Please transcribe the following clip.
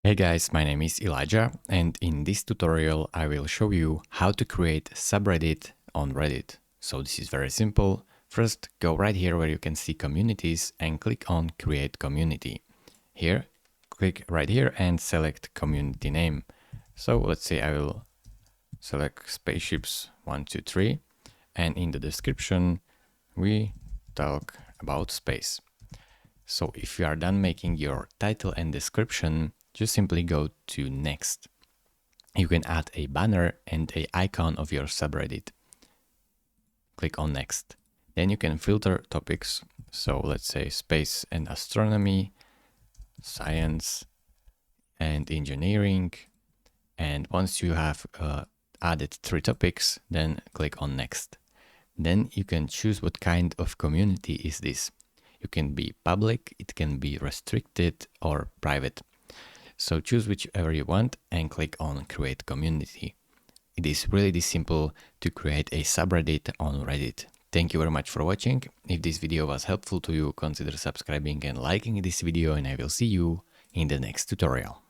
Hey guys, my name is Elijah, and in this tutorial I will show you how to create subreddit on Reddit. So this is very simple. First, go right here where you can see communities and click on create community. Here, click right here and select community name. So let's say I will select spaceships 1, 2, 3, and in the description we talk about space. So if you are done making your title and description, just simply go to next. You can add a banner and an icon of your subreddit. Click on next. Then you can filter topics. So let's say space and astronomy, science and engineering. And once you have added 3 topics, then click on next. Then you can choose what kind of community is this. You can be public, it can be restricted or private. So choose whichever you want and click on create community. It is really this simple to create a subreddit on Reddit. Thank you very much for watching. If this video was helpful to you, consider subscribing and liking this video, and I will see you in the next tutorial.